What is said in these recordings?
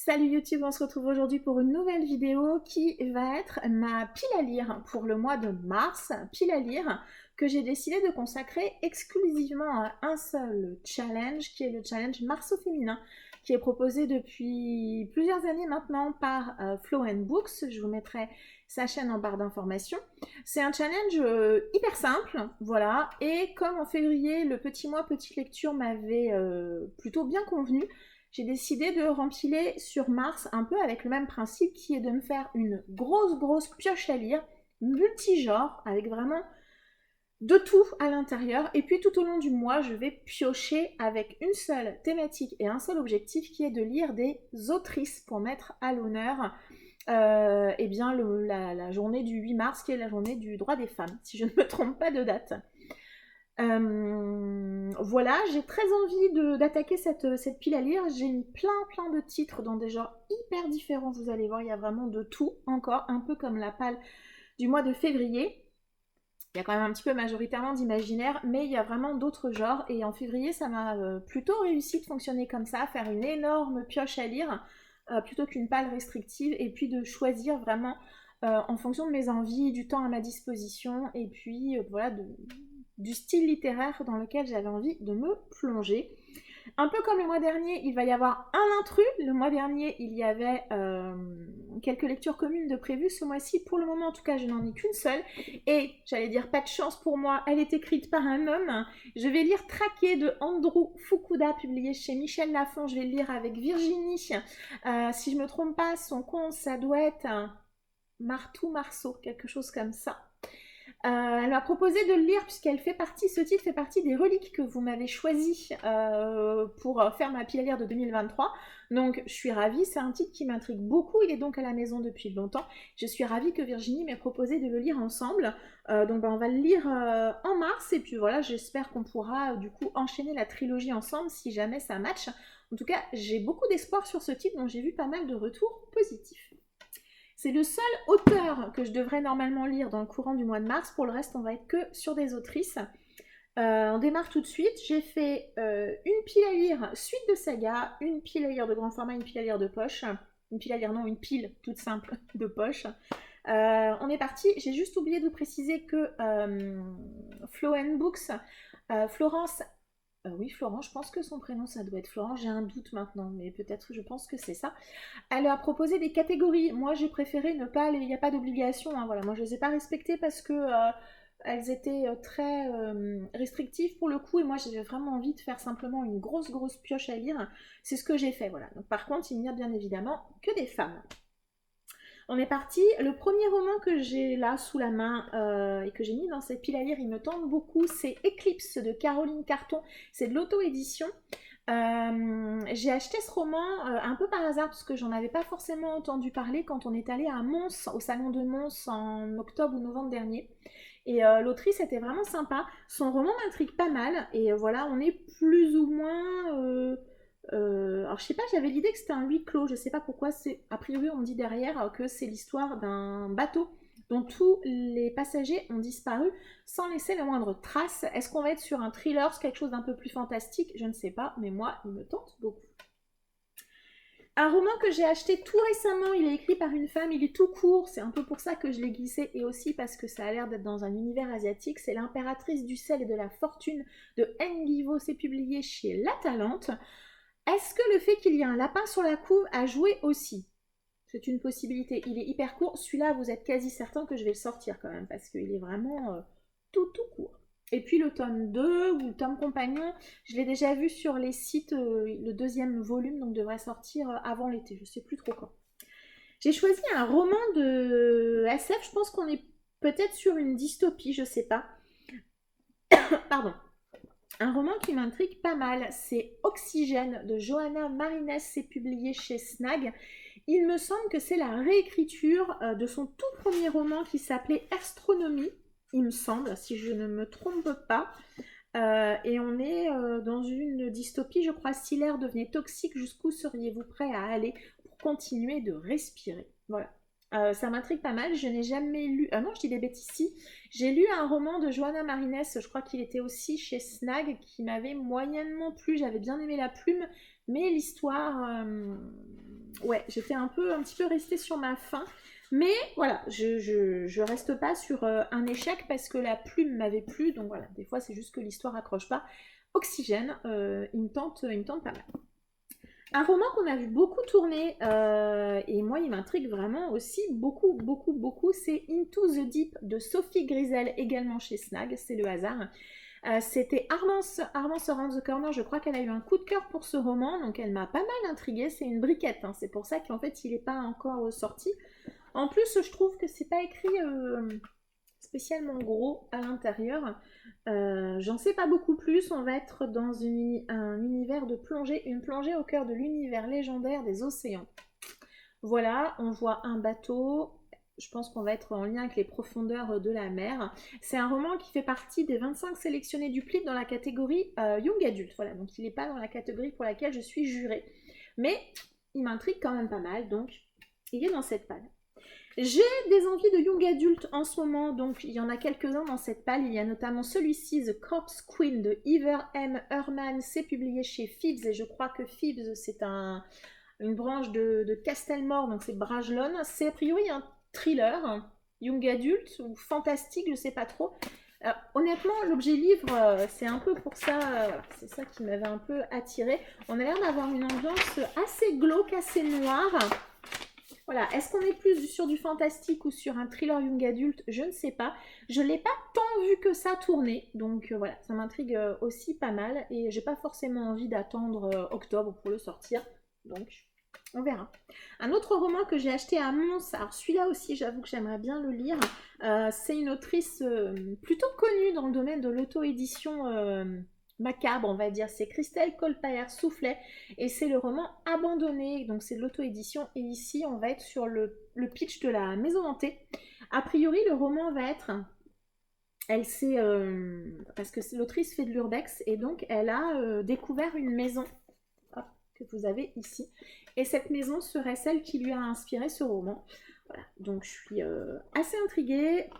Salut YouTube, on se retrouve aujourd'hui pour une nouvelle vidéo qui va être ma pile à lire pour le mois de mars, pile à lire que j'ai décidé de consacrer exclusivement à un seul challenge qui est le challenge Mars au féminin qui est proposé depuis plusieurs années maintenant par Flow & Books. Je vous mettrai sa chaîne en barre d'informations. C'est un challenge hyper simple, voilà, et comme en février le petit mois petite lecture m'avait plutôt bien convenu, j'ai décidé de rempiler sur Mars un peu avec le même principe qui est de me faire une grosse pioche à lire, multigenre, avec vraiment de tout à l'intérieur. Et puis tout au long du mois, je vais piocher avec une seule thématique et un seul objectif qui est de lire des autrices pour mettre à l'honneur eh bien la journée du 8 mars qui est la journée du droit des femmes, si je ne me trompe pas de date. Voilà, j'ai très envie d'attaquer cette pile à lire. J'ai mis plein de titres dans des genres hyper différents, vous allez voir, il y a vraiment de tout encore, un peu comme la palle du mois de février. Il y a quand même un petit peu majoritairement d'imaginaire, mais il y a vraiment d'autres genres, et en février ça m'a plutôt réussi de fonctionner comme ça, faire une énorme pioche à lire, plutôt qu'une palle restrictive, et puis de choisir vraiment en fonction de mes envies, du temps à ma disposition, et puis voilà, du style littéraire dans lequel j'avais envie de me plonger. Un peu comme le mois dernier, il va y avoir un intrus. Le mois dernier, il y avait quelques lectures communes de prévues. Ce mois-ci, pour le moment, en tout cas, je n'en ai qu'une seule. Et, j'allais dire, pas de chance pour moi, elle est écrite par un homme. Je vais lire Traqué de Andrew Fukuda, publié chez Michel Lafon. Je vais le lire avec Virginie. Si je me trompe pas, son compte, ça doit être Martou Marceau, quelque chose comme ça. Elle m'a proposé de le lire puisqu'elle fait partie, ce titre fait partie des reliques que vous m'avez choisi pour faire ma pile à lire de 2023. Donc je suis ravie, c'est un titre qui m'intrigue beaucoup, il est donc à la maison depuis longtemps. Je suis ravie que Virginie m'ait proposé de le lire ensemble. Donc on va le lire en mars et puis voilà, j'espère qu'on pourra du coup enchaîner la trilogie ensemble si jamais ça match. En tout cas, j'ai beaucoup d'espoir sur ce titre, donc j'ai vu pas mal de retours positifs. C'est le seul auteur que je devrais normalement lire dans le courant du mois de mars. Pour le reste, on va être que sur des autrices. On démarre tout de suite. J'ai fait une pile à lire suite de saga, une pile à lire de grand format, une pile à lire de poche. Une pile à lire, non, une pile toute simple de poche. On est parti. J'ai juste oublié de vous préciser que Flow & Books, Florence... oui, Florence, je pense que son prénom, ça doit être Florence. J'ai un doute maintenant, mais peut-être, je pense que c'est ça. Elle a proposé des catégories. Moi, j'ai préféré ne pas... Il n'y a pas d'obligation. Hein, voilà. Moi, je ne les ai pas respectées parce que elles étaient très restrictives pour le coup. Et moi, j'avais vraiment envie de faire simplement une grosse pioche à lire. C'est ce que j'ai fait. Voilà. Donc, par contre, il n'y a bien évidemment que des femmes. On est parti. Le premier roman que j'ai là sous la main et que j'ai mis dans cette pile à lire, il me tente beaucoup, c'est Eclipse de Caroline Carton. C'est de l'auto-édition. J'ai acheté ce roman un peu par hasard parce que j'en avais pas forcément entendu parler quand on est allé à Mons, au salon de Mons en octobre ou novembre dernier. Et l'autrice était vraiment sympa. Son roman m'intrigue pas mal. Et voilà, on est plus ou moins... alors je sais pas, j'avais l'idée que c'était un huis clos, je sais pas pourquoi, a priori on me dit derrière que c'est l'histoire d'un bateau dont tous les passagers ont disparu sans laisser la moindre trace. Est-ce qu'on va être sur un thriller, quelque chose d'un peu plus fantastique? Je ne sais pas, mais moi il me tente beaucoup. Un roman que j'ai acheté tout récemment, il est écrit par une femme, il est tout court, c'est un peu pour ça que je l'ai glissé, et aussi parce que ça a l'air d'être dans un univers asiatique, c'est L'impératrice du sel et de la fortune de Nguivo, c'est publié chez La Talente. Est-ce que le fait qu'il y ait un lapin sur la couve a joué aussi? C'est une possibilité. Il est hyper court. Celui-là, vous êtes quasi certain que je vais le sortir quand même, parce qu'il est vraiment tout court. Et puis le tome 2 ou le tome compagnon, je l'ai déjà vu sur les sites, le deuxième volume, donc devrait sortir avant l'été, je ne sais plus trop quand. J'ai choisi un roman de SF, je pense qu'on est peut-être sur une dystopie, je ne sais pas. Pardon. Un roman qui m'intrigue pas mal, c'est Oxygène de Johanna Marines, c'est publié chez Snag. Il me semble que c'est la réécriture de son tout premier roman qui s'appelait Astronomie, il me semble, si je ne me trompe pas. Et on est dans une dystopie, je crois, si l'air devenait toxique, jusqu'où seriez-vous prêt à aller pour continuer de respirer? Voilà. Ça m'intrigue pas mal, je n'ai jamais lu... Ah non, je dis des bêtises ici. J'ai lu un roman de Johanna Marines, je crois qu'il était aussi chez Snag, qui m'avait moyennement plu, j'avais bien aimé la plume, mais l'histoire Ouais, j'étais un petit peu restée sur ma faim. Mais voilà, je reste pas sur un échec parce que la plume m'avait plu. Donc voilà, des fois c'est juste que l'histoire accroche pas. Oxygène, il me tente pas mal. Un roman qu'on a vu beaucoup tourner, et moi il m'intrigue vraiment aussi beaucoup, beaucoup, beaucoup, c'est Into the Deep de Sophie Grisel, également chez Snag, c'est le hasard. C'était Armance Around the Corner, je crois qu'elle a eu un coup de cœur pour ce roman, donc elle m'a pas mal intriguée, c'est une briquette, hein, c'est pour ça qu'en fait il n'est pas encore sorti. En plus, je trouve que c'est pas écrit spécialement gros à l'intérieur. J'en sais pas beaucoup plus. On va être dans un univers de plongée, une plongée au cœur de l'univers légendaire des océans. Voilà, on voit un bateau. Je pense qu'on va être en lien avec les profondeurs de la mer. C'est un roman qui fait partie des 25 sélectionnés du PLID dans la catégorie Young Adult. Voilà, donc il n'est pas dans la catégorie pour laquelle je suis jurée. Mais il m'intrigue quand même pas mal, donc il est dans cette palle. J'ai des envies de young adulte en ce moment, donc il y en a quelques-uns dans cette palle. Il y a notamment celui-ci, The Corpse Queen de Ever M. Herman. C'est publié chez Phibbs et je crois que Phibbs c'est une branche de Castelmore, donc c'est Bragelonne. C'est a priori un thriller, young adulte ou fantastique, je sais pas trop. Honnêtement, l'objet livre, c'est un peu pour ça, voilà, c'est ça qui m'avait un peu attiré. On a l'air d'avoir une ambiance assez glauque, assez noire. Voilà, est-ce qu'on est plus sur du fantastique ou sur un thriller young adulte? Je ne sais pas. Je ne l'ai pas tant vu que ça tourner, donc voilà, ça m'intrigue aussi pas mal et j'ai pas forcément envie d'attendre octobre pour le sortir, donc on verra. Un autre roman que j'ai acheté à Mons, alors celui-là aussi j'avoue que j'aimerais bien le lire, c'est une autrice plutôt connue dans le domaine de l'auto-édition macabre, on va dire, c'est Christelle Colpaert Soufflet et c'est le roman Abandonné, donc c'est de l'auto-édition et ici on va être sur le pitch de la maison hantée. A priori le roman va être, elle s'est, parce que l'autrice fait de l'urbex et donc elle a découvert une maison que vous avez ici et cette maison serait celle qui lui a inspiré ce roman. Voilà, donc je suis assez intriguée.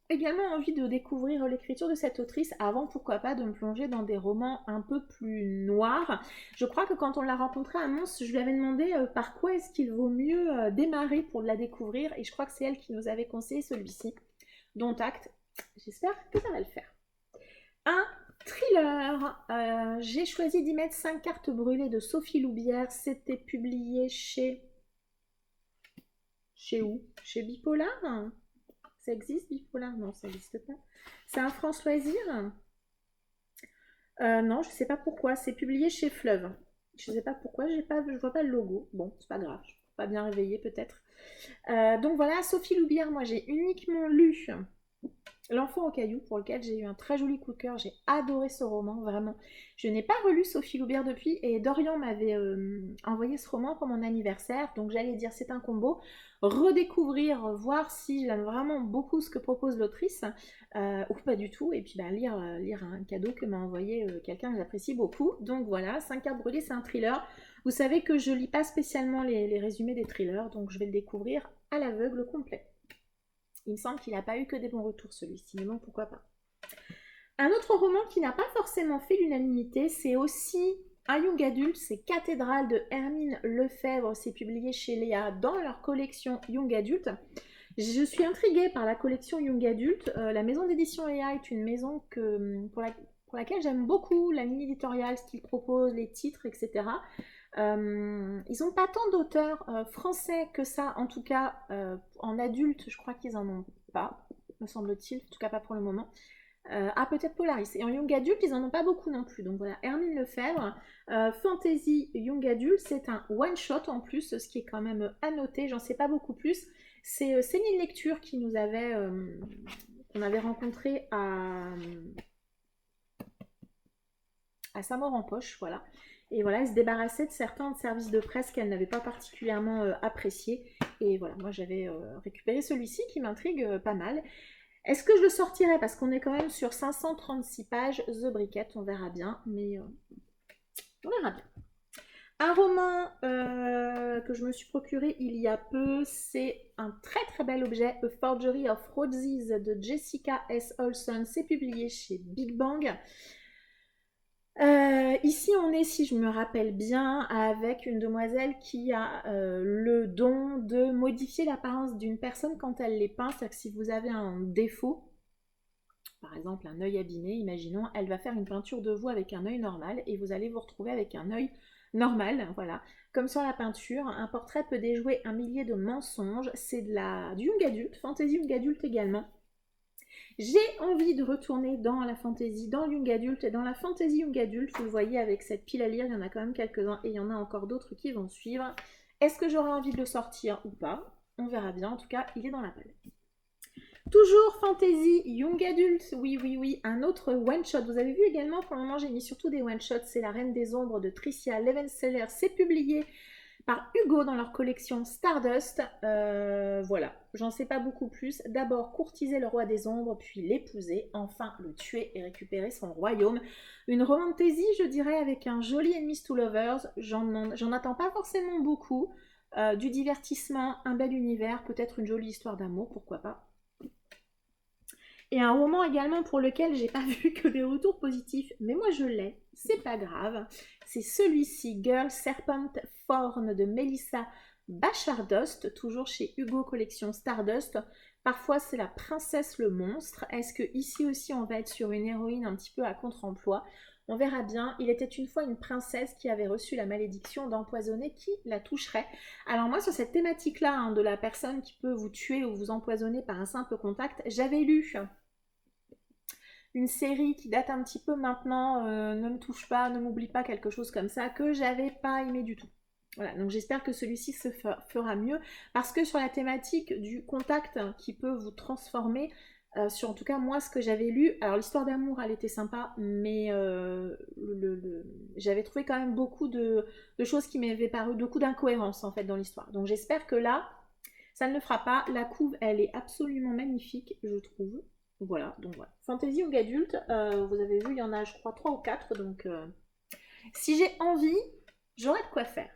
Également envie de découvrir l'écriture de cette autrice avant, pourquoi pas, de me plonger dans des romans un peu plus noirs. Je crois que quand on l'a rencontrée à Mons, je lui avais demandé par quoi est-ce qu'il vaut mieux démarrer pour la découvrir et je crois que c'est elle qui nous avait conseillé celui-ci. Dont acte, j'espère que ça va le faire. Un thriller, j'ai choisi d'y mettre 5 cartes brûlées de Sophie Loubière, c'était publié chez... Chez où? Chez Bipolar? Ça existe, Bipolar? Non, ça n'existe pas. C'est un France Loisir? Non, je ne sais pas pourquoi. C'est publié chez Fleuve. Je ne sais pas pourquoi, je vois pas le logo. Bon, c'est pas grave. Je suis pas bien réveillée peut-être. Donc voilà, Sophie Loubière, moi j'ai uniquement lu L'enfant au caillou, pour lequel j'ai eu un très joli coup de cœur. J'ai adoré ce roman, vraiment. Je n'ai pas relu Sophie Loubière depuis et Dorian m'avait envoyé ce roman pour mon anniversaire. Donc j'allais dire c'est un combo. Redécouvrir, voir si j'aime vraiment beaucoup ce que propose l'autrice ou pas du tout. Et puis lire un cadeau que m'a envoyé quelqu'un que j'apprécie beaucoup. Donc voilà, 5 cartes brûlées, c'est un thriller. Vous savez que je lis pas spécialement les résumés des thrillers, donc je vais le découvrir à l'aveugle complet. Il me semble qu'il n'a pas eu que des bons retours celui-ci, mais bon, pourquoi pas. Un autre roman qui n'a pas forcément fait l'unanimité, c'est aussi un young adulte, c'est Cathédrale de Hermine Lefebvre, c'est publié chez Léa dans leur collection young adulte. Je suis intriguée par la collection young adulte. La maison d'édition Léa est une maison pour laquelle j'aime beaucoup la ligne éditoriale, ce qu'ils proposent, les titres, etc. Ils n'ont pas tant d'auteurs français que ça, en tout cas en adulte, je crois qu'ils en ont pas, me semble-t-il, en tout cas pas pour le moment. Peut-être Polaris. Et en young adulte, ils en ont pas beaucoup non plus. Donc voilà, Hermine Lefebvre, Fantasy Young Adulte, c'est un one-shot en plus, ce qui est quand même à noter, j'en sais pas beaucoup plus. C'est Céline Lecture qui nous avait, qu'on avait rencontré à Saint-Maur en Poche, voilà. Et voilà, elle se débarrassait de certains services de presse qu'elle n'avait pas particulièrement appréciés. Et voilà, moi j'avais récupéré celui-ci qui m'intrigue pas mal. Est-ce que je le sortirai? Parce qu'on est quand même sur 536 pages, The Briquette, on verra bien. Mais on verra bien. Un roman que je me suis procuré il y a peu, c'est un très très bel objet, A Forgery of Roses de Jessica S. Olson. C'est publié chez Big Bang. Ici, on est, si je me rappelle bien, avec une demoiselle qui a le don de modifier l'apparence d'une personne quand elle les peint. C'est-à-dire que si vous avez un défaut, par exemple un œil abîmé, imaginons, elle va faire une peinture de vous avec un œil normal et vous allez vous retrouver avec un œil normal, voilà. Comme sur la peinture, un portrait peut déjouer un millier de mensonges. C'est du young adulte, fantasy young adulte également. J'ai envie de retourner dans la fantasy, dans le young adulte et dans la fantasy young adulte. Vous le voyez avec cette pile à lire, il y en a quand même quelques-uns et il y en a encore d'autres qui vont suivre. Est-ce que j'aurai envie de le sortir ou pas? On verra bien. En tout cas, il est dans la palette. Toujours fantasy, young adulte, oui, oui, oui, un autre one-shot. Vous avez vu également, pour le moment, j'ai mis surtout des one-shots. C'est La Reine des Ombres de Tricia Levenseller. C'est publié par Hugo dans leur collection Stardust. Voilà, j'en sais pas beaucoup plus. D'abord, courtiser le roi des ombres, puis l'épouser, enfin le tuer et récupérer son royaume. Une romantasy, je dirais, avec un joli Enemies to Lovers. J'en attends pas forcément beaucoup. Du divertissement, un bel univers, peut-être une jolie histoire d'amour, pourquoi pas. Et un roman également pour lequel j'ai pas vu que des retours positifs, mais moi je l'ai, c'est pas grave. C'est celui-ci, Girl Serpent Thorn de Melissa Bachardost, toujours chez Hugo Collection Stardust. Parfois c'est la princesse le monstre. Est-ce que ici aussi on va être sur une héroïne un petit peu à contre-emploi? On verra bien. Il était une fois une princesse qui avait reçu la malédiction d'empoisonner qui la toucherait. Alors moi sur cette thématique-là, hein, de la personne qui peut vous tuer ou vous empoisonner par un simple contact, j'avais lu une série qui date un petit peu maintenant, Ne me touche pas, ne m'oublie pas, quelque chose comme ça, que j'avais pas aimé du tout. Voilà, donc j'espère que celui-ci se fera mieux, parce que sur la thématique du contact qui peut vous transformer, sur en tout cas moi ce que j'avais lu, alors l'histoire d'amour elle était sympa, mais j'avais trouvé quand même beaucoup de choses qui m'avaient paru, beaucoup d'incohérences en fait dans l'histoire. Donc j'espère que là, ça ne le fera pas. La couve elle est absolument magnifique, je trouve. Voilà, donc voilà. Fantasy young adulte, vous avez vu, il y en a je crois 3 ou 4, donc si j'ai envie, j'aurai de quoi faire.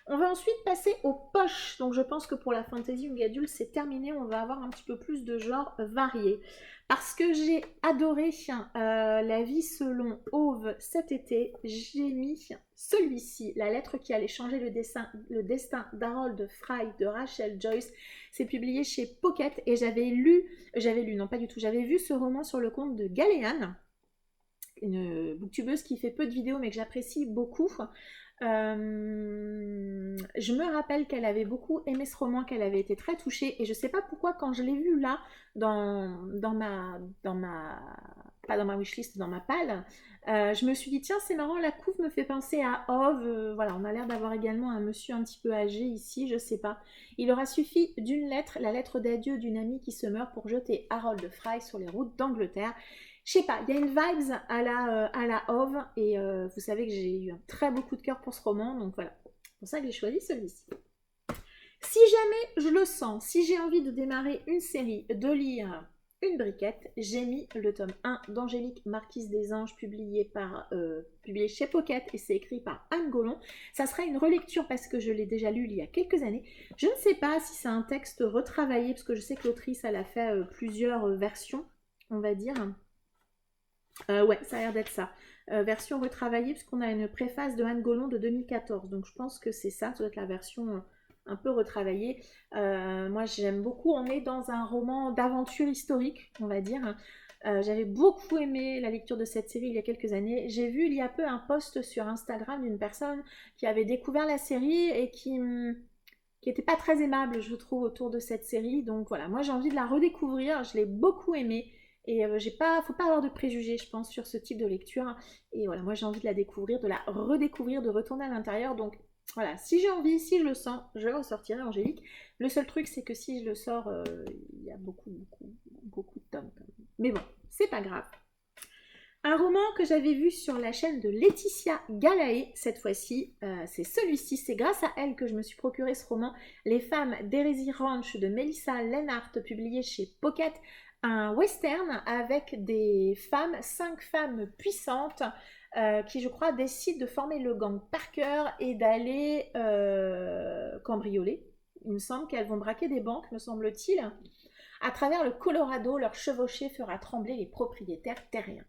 On va ensuite passer aux poches. Donc je pense que pour la fantasy young adulte, c'est terminé. On va avoir un petit peu plus de genres variés. Parce que j'ai adoré La vie selon Ove cet été, j'ai mis celui-ci, La lettre qui allait changer le destin d'Harold Fry de Rachel Joyce. C'est publié chez Pocket et j'avais vu ce roman sur le compte de Galéane, une booktubeuse qui fait peu de vidéos mais que j'apprécie beaucoup. Je me rappelle qu'elle avait beaucoup aimé ce roman, qu'elle avait été très touchée et je sais pas pourquoi quand je l'ai vu là dans ma pas dans ma wishlist, dans ma palle, je me suis dit tiens c'est marrant, la couve me fait penser à Ove. Voilà, on a l'air d'avoir également un monsieur un petit peu âgé ici, je sais pas. Il aura suffi d'une lettre, la lettre d'adieu d'une amie qui se meurt pour jeter Harold Fry sur les routes d'Angleterre. Je sais pas, il y a une vibes à la Ove et vous savez que j'ai eu un très beau coup de cœur pour ce roman, donc voilà, c'est pour ça que j'ai choisi celui-ci. Si jamais je le sens, si j'ai envie de démarrer une série, de lire une briquette, j'ai mis le tome 1 d'Angélique Marquise des Anges, publié chez Pocket et c'est écrit par Anne Gollon. Ça sera une relecture parce que je l'ai déjà lu il y a quelques années. Je ne sais pas si c'est un texte retravaillé, parce que je sais que l'autrice elle a fait plusieurs versions, on va dire. Ouais, ça a l'air d'être ça. Version retravaillée, puisqu'on a une préface de Anne Gollon de 2014. Donc je pense que c'est ça, ça doit être la version un peu retravaillée. Moi j'aime beaucoup, on est dans un roman d'aventure historique, on va dire. J'avais beaucoup aimé la lecture de cette série il y a quelques années. J'ai vu il y a peu un post sur Instagram d'une personne qui avait découvert la série et qui n'était pas très aimable, je trouve, autour de cette série. Donc voilà, moi j'ai envie de la redécouvrir, je l'ai beaucoup aimée. Et faut pas avoir de préjugés, je pense, sur ce type de lecture. Et voilà, moi j'ai envie de la découvrir, de la redécouvrir, de retourner à l'intérieur. Donc voilà, si j'ai envie, si je le sens, je le ressortirai, Angélique. Le seul truc, c'est que si je le sors, il y a beaucoup de tomes. Quand même. Mais bon, c'est pas grave. Un roman que j'avais vu sur la chaîne de Laetitia Galae, cette fois-ci, c'est celui-ci. C'est grâce à elle que je me suis procuré ce roman, Les femmes d'Hérésie Ranch de Melissa Lenhart, publié chez Pocket. Un western avec des femmes, 5 femmes puissantes qui je crois décident de former le gang Parker et d'aller cambrioler. Il me semble qu'elles vont braquer des banques, me semble-t-il. À travers le Colorado, leur chevauchée fera trembler les propriétaires terriens.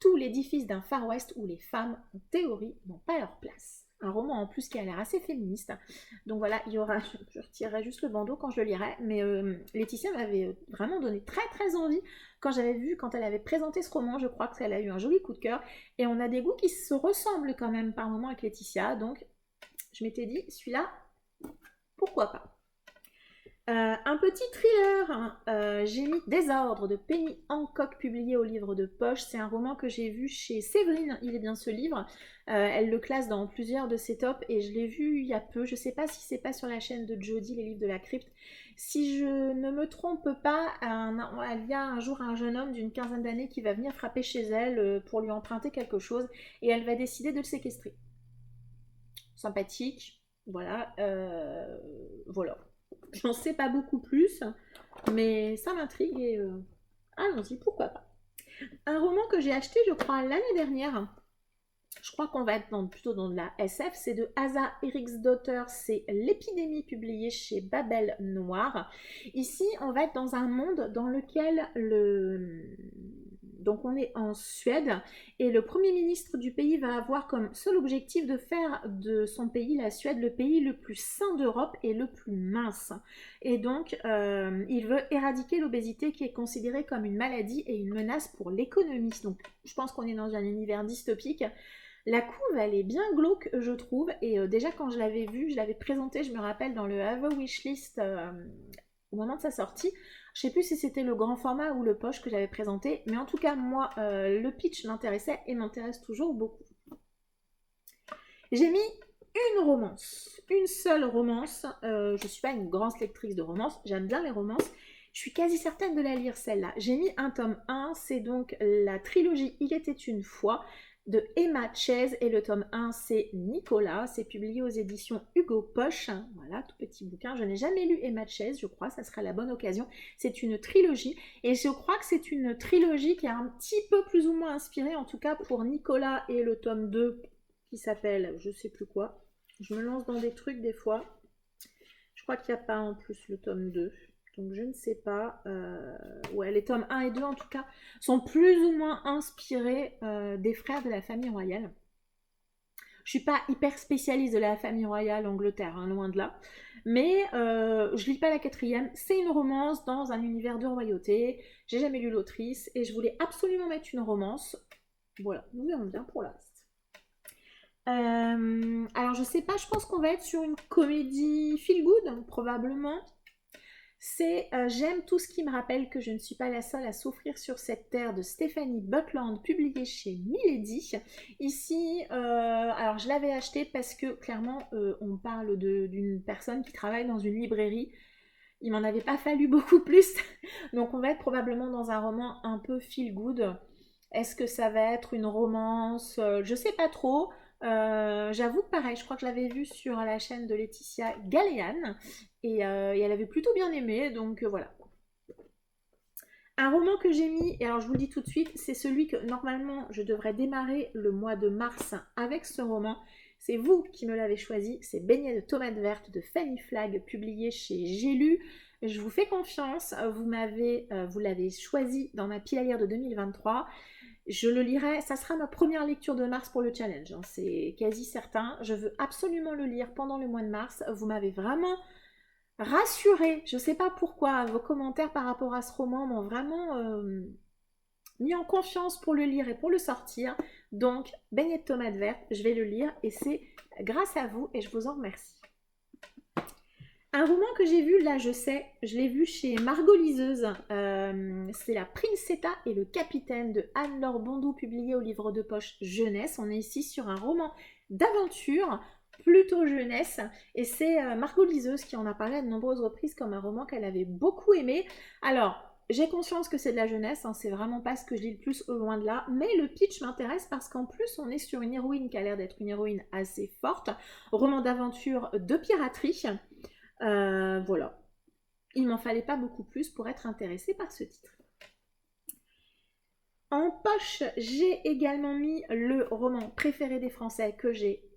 tout l'édifice d'un Far West où les femmes, en théorie, n'ont pas leur place. Un roman en plus qui a l'air assez féministe. Donc voilà, il y aura, je retirerai juste le bandeau quand je le lirai, mais Laetitia m'avait vraiment donné très très envie quand j'avais vu, quand elle avait présenté ce roman, je crois qu'elle a eu un joli coup de cœur, et on a des goûts qui se ressemblent quand même par moments avec Laetitia, donc je m'étais dit, celui-là, pourquoi pas. Un petit thriller, hein. J'ai mis Désordre de Penny Hancock, publié au livre de poche. C'est un roman que j'ai vu chez Séverine, il est bien ce livre. Elle le classe dans plusieurs de ses tops et je l'ai vu il y a peu. Je ne sais pas si c'est pas sur la chaîne de Jodie, les livres de la crypte. Si je ne me trompe pas, il y a un jour un jeune homme d'une quinzaine d'années qui va venir frapper chez elle pour lui emprunter quelque chose et elle va décider de le séquestrer. Sympathique, voilà. Voilà. J'en sais pas beaucoup plus, mais ça m'intrigue et allons-y, pourquoi pas. Un roman que j'ai acheté, je crois, l'année dernière, je crois qu'on va être plutôt dans de la SF, c'est de Asa Eriksdotter, c'est L'épidémie, publié chez Babel Noir. Ici, on va être dans un monde dans lequel donc on est en Suède et le premier ministre du pays va avoir comme seul objectif de faire de son pays, la Suède, le pays le plus sain d'Europe et le plus mince. Et donc il veut éradiquer l'obésité qui est considérée comme une maladie et une menace pour l'économie. Donc je pense qu'on est dans un univers dystopique. La couve, elle est bien glauque, je trouve, et déjà quand je l'avais vue, je l'avais présentée, je me rappelle, dans le Have a Wishlist au moment de sa sortie. Je sais plus si c'était le grand format ou le poche que j'avais présenté, mais en tout cas, moi, le pitch m'intéressait et m'intéresse toujours beaucoup. J'ai mis une romance, une seule romance. Je ne suis pas une grande lectrice de romances, j'aime bien les romances. Je suis quasi certaine de la lire, celle-là. J'ai mis un tome 1, c'est donc la trilogie Il était une fois de Emma Chase, et le tome 1 c'est Nicolas, c'est publié aux éditions Hugo Poche, voilà, tout petit bouquin. Je n'ai jamais lu Emma Chase, je crois, ça serait la bonne occasion. C'est une trilogie et je crois que c'est une trilogie qui est un petit peu plus ou moins inspirée, en tout cas pour Nicolas et le tome 2 qui s'appelle je sais plus quoi. Je me lance dans des trucs des fois, je crois qu'il n'y a pas en plus le tome 2. Donc je ne sais pas, ouais, les tomes 1 et 2 en tout cas sont plus ou moins inspirés des frères de la famille royale. Je ne suis pas hyper spécialiste de la famille royale Angleterre, hein, loin de là. Mais je lis pas la quatrième, c'est une romance dans un univers de royauté. J'ai jamais lu l'autrice et je voulais absolument mettre une romance. Voilà, nous verrons bien pour la reste. Alors je sais pas, je pense qu'on va être sur une comédie feel good, probablement. C'est J'aime tout ce qui me rappelle que je ne suis pas la seule à souffrir sur cette terre de Stephanie Butland, publiée chez Milady. Ici, alors je l'avais acheté parce que clairement on parle d'une personne qui travaille dans une librairie. Il m'en avait pas fallu beaucoup plus. Donc on va être probablement dans un roman un peu feel good. Est-ce que ça va être une romance? Je sais pas trop. J'avoue que pareil, je crois que je l'avais vu sur la chaîne de Laetitia Galéane et elle avait plutôt bien aimé, donc voilà. Un roman que j'ai mis, et alors je vous le dis tout de suite, c'est celui que normalement je devrais démarrer le mois de mars avec ce roman. C'est vous qui me l'avez choisi, c'est Beignets de tomates vertes de Fanny Flagg, publié chez J'ai lu. Je vous fais confiance, vous l'avez choisi dans ma pile à lire de 2023. Je le lirai, ça sera ma première lecture de mars pour le challenge, hein, c'est quasi certain. Je veux absolument le lire pendant le mois de mars. Vous m'avez vraiment rassurée, je ne sais pas pourquoi, vos commentaires par rapport à ce roman m'ont vraiment mis en confiance pour le lire et pour le sortir. Donc, Beignets de tomates vertes, je vais le lire et c'est grâce à vous et je vous en remercie. Un roman que j'ai vu, là je sais, je l'ai vu chez Margot Liseuse, c'est La Princetta et le Capitaine de Anne-Laure Bondou, publié au livre de poche jeunesse. On est ici sur un roman d'aventure, plutôt jeunesse, et c'est Margot Liseuse qui en a parlé à de nombreuses reprises comme un roman qu'elle avait beaucoup aimé. Alors, j'ai conscience que c'est de la jeunesse, hein, c'est vraiment pas ce que je lis le plus au loin de là, mais le pitch m'intéresse parce qu'en plus on est sur une héroïne qui a l'air d'être une héroïne assez forte, roman d'aventure de piraterie. Voilà, il m'en fallait pas beaucoup plus pour être intéressée par ce titre. En poche, j'ai également mis le roman préféré des Français que j'ai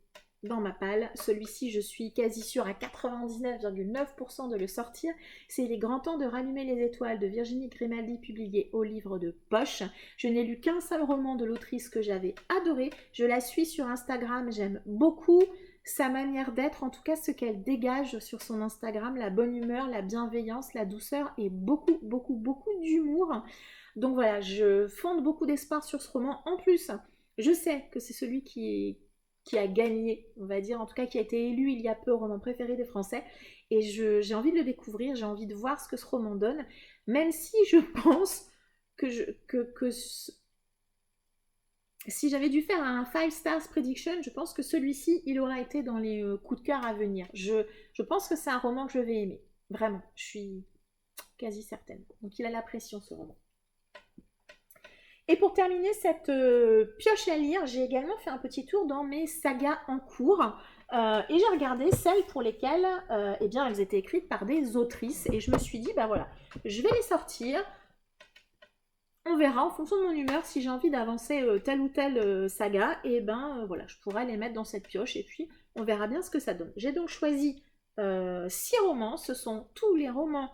dans ma palle. Celui-ci, je suis quasi sûre à 99,9% de le sortir. C'est Les Grands Temps de rallumer les étoiles de Virginie Grimaldi, publié au livre de poche. Je n'ai lu qu'un seul roman de l'autrice que j'avais adoré. Je la suis sur Instagram, j'aime beaucoup sa manière d'être, en tout cas ce qu'elle dégage sur son Instagram, la bonne humeur, la bienveillance, la douceur et beaucoup, beaucoup, beaucoup d'humour. Donc voilà, je fonde beaucoup d'espoir sur ce roman. En plus, je sais que c'est celui qui a gagné, on va dire, en tout cas qui a été élu il y a peu au roman préféré des Français. Et j'ai envie de le découvrir, j'ai envie de voir ce que ce roman donne, même si je pense que si j'avais dû faire un 5 stars prediction, je pense que celui-ci, il aurait été dans les coups de cœur à venir. Je pense que c'est un roman que je vais aimer. Vraiment, je suis quasi certaine. Donc il a la pression, ce roman. Et pour terminer cette pioche à lire, j'ai également fait un petit tour dans mes sagas en cours. Et j'ai regardé celles pour lesquelles eh bien, elles étaient écrites par des autrices. Et je me suis dit, bah voilà, je vais les sortir. On verra en fonction de mon humeur si j'ai envie d'avancer telle ou telle saga. Et ben voilà, je pourrais les mettre dans cette pioche. Et puis, on verra bien ce que ça donne. J'ai donc choisi 6 romans. Ce sont tous les romans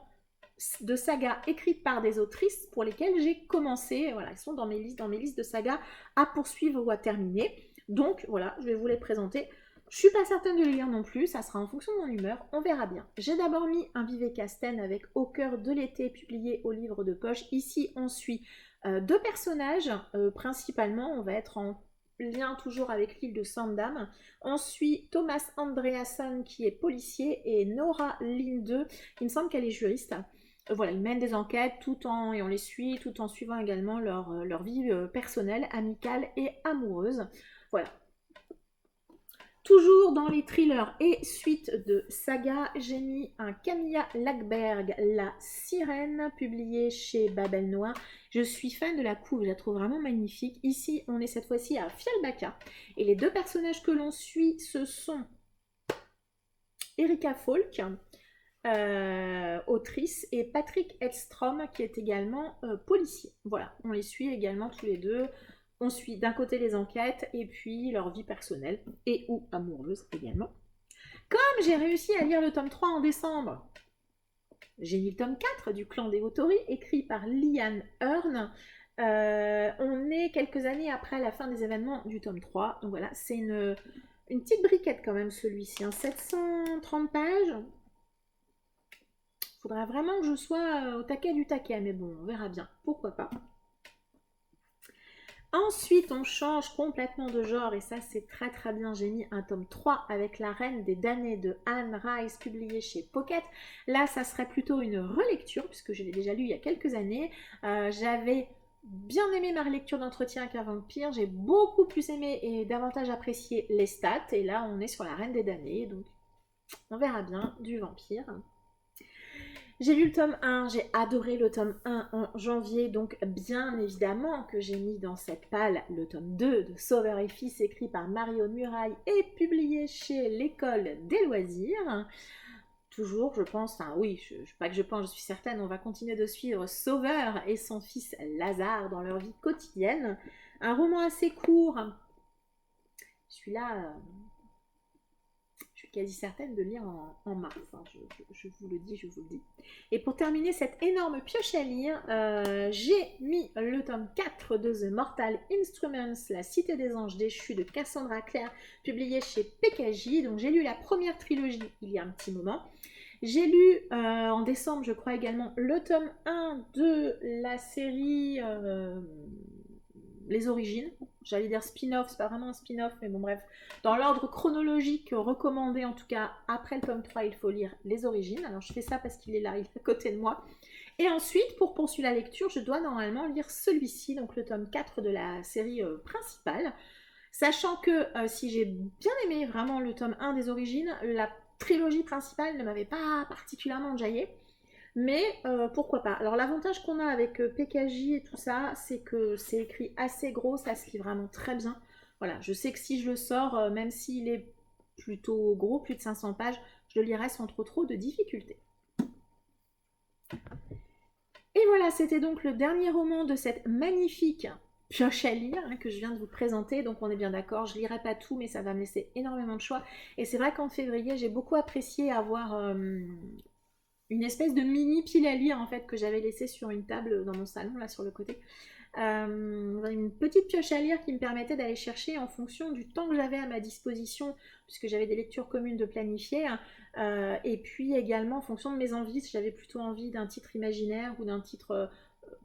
de sagas écrites par des autrices pour lesquelles j'ai commencé. Voilà, ils sont dans mes listes de sagas à poursuivre ou à terminer. Donc voilà, je vais vous les présenter. Je suis pas certaine de les lire non plus, ça sera en fonction de mon humeur, on verra bien. J'ai d'abord mis un Vivek Casten avec Au cœur de l'été, publié au livre de poche. Ici, on suit 2 personnages, principalement, on va être en lien toujours avec l'île de Sandam. On suit Thomas Andreasson qui est policier et Nora Linde, il me semble qu'elle est juriste. Voilà, ils mènent des enquêtes et on les suit tout en suivant également leur vie personnelle, amicale et amoureuse. Voilà. Toujours dans les thrillers et suites de saga, j'ai mis un Camilla Lackberg, La Sirène, publié chez Babel Noir. Je suis fan de la couve, je la trouve vraiment magnifique. Ici, on est cette fois-ci à Fjällbacka. Et les 2 personnages que l'on suit, ce sont Erika Falk, autrice, et Patrick Edstrom, qui est également policier. Voilà, on les suit également tous les 2. On suit d'un côté les enquêtes et puis leur vie personnelle et ou amoureuse également. Comme j'ai réussi à lire le tome 3 en décembre, j'ai mis le tome 4 du Clan des Autori, écrit par Liane Hearn. On est quelques années après la fin des événements du tome 3. Donc voilà, c'est une petite briquette quand même celui-ci. 730 pages. Faudra vraiment que je sois au taquet du taquet, mais bon, on verra bien. Pourquoi pas. Ensuite, on change complètement de genre et ça, c'est très très bien. J'ai mis un tome 3 avec La Reine des damnés de Anne Rice, publié chez Pocket. Là, ça serait plutôt une relecture puisque je l'ai déjà lu il y a quelques années. J'avais bien aimé ma relecture d'entretien avec un vampire. J'ai beaucoup plus aimé et davantage apprécié les stats. Et là, on est sur La Reine des damnés, donc on verra bien du vampire. J'ai lu le tome 1, j'ai adoré le tome 1 en janvier, donc bien évidemment que j'ai mis dans cette palle le tome 2 de Sauveur et Fils, écrit par Mario Muraille et publié chez l'École des Loisirs. Toujours, je pense, enfin oui, je suis certaine, on va continuer de suivre Sauveur et son fils Lazare dans leur vie quotidienne. Un roman assez court. Celui-là... je suis quasi certaine de lire en mars, hein. Je vous le dis, je vous le dis. Et pour terminer cette énorme pioche à lire, j'ai mis le tome 4 de The Mortal Instruments, La Cité des Anges Déchus de Cassandra Clare, publié chez PKJ. Donc j'ai lu la première trilogie il y a un petit moment. J'ai lu en décembre, je crois également, le tome 1 de la série Les Origines. J'allais dire spin-off, c'est pas vraiment un spin-off, mais bon bref. Dans l'ordre chronologique recommandé, en tout cas, après le tome 3, il faut lire Les Origines. Alors je fais ça parce qu'il est là, il est à côté de moi. Et ensuite, pour poursuivre la lecture, je dois normalement lire celui-ci, donc le tome 4 de la série principale. Sachant que si j'ai bien aimé vraiment le tome 1 des Origines, la trilogie principale ne m'avait pas particulièrement jaillé. Mais pourquoi pas. Alors l'avantage qu'on a avec PKJ et tout ça, c'est que c'est écrit assez gros, ça se lit vraiment très bien. Voilà, je sais que si je le sors, même s'il est plutôt gros, plus de 500 pages, je le lirai sans trop de difficultés. Et voilà, c'était donc le dernier roman de cette magnifique pioche à lire hein, que je viens de vous présenter. Donc on est bien d'accord, je lirai pas tout, mais ça va me laisser énormément de choix. Et c'est vrai qu'en février, j'ai beaucoup apprécié avoir une espèce de mini pile à lire en fait que j'avais laissée sur une table dans mon salon là sur le côté. Une petite pioche à lire qui me permettait d'aller chercher en fonction du temps que j'avais à ma disposition, puisque j'avais des lectures communes de planifier, et puis également en fonction de mes envies, si j'avais plutôt envie d'un titre imaginaire ou d'un titre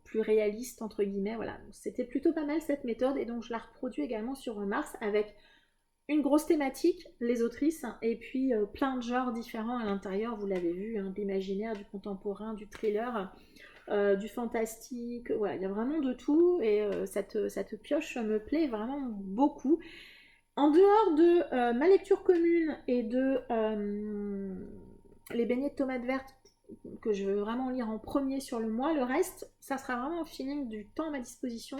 plus réaliste entre guillemets, voilà. C'était plutôt pas mal cette méthode, et donc je la reproduis également sur Mars avec une grosse thématique, les autrices, et puis plein de genres différents à l'intérieur, vous l'avez vu, hein, de l'imaginaire, du contemporain, du thriller, du fantastique, voilà, il y a vraiment de tout, et cette pioche me plaît vraiment beaucoup. En dehors de ma lecture commune et de les beignets de tomates vertes que je veux vraiment lire en premier sur le mois, le reste, ça sera vraiment au feeling du temps à ma disposition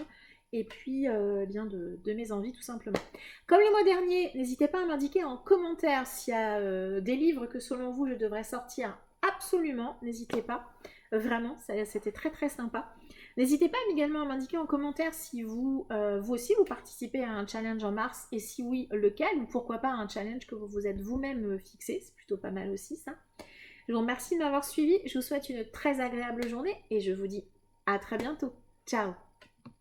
et puis bien de mes envies tout simplement. Comme le mois dernier, n'hésitez pas à m'indiquer en commentaire s'il y a des livres que selon vous je devrais sortir absolument, n'hésitez pas, vraiment, c'était très très sympa. N'hésitez pas également à m'indiquer en commentaire si vous aussi vous participez à un challenge en mars et si oui, lequel, ou pourquoi pas un challenge que vous vous êtes vous-même fixé, c'est plutôt pas mal aussi ça. Je vous remercie de m'avoir suivi, je vous souhaite une très agréable journée et je vous dis à très bientôt. Ciao!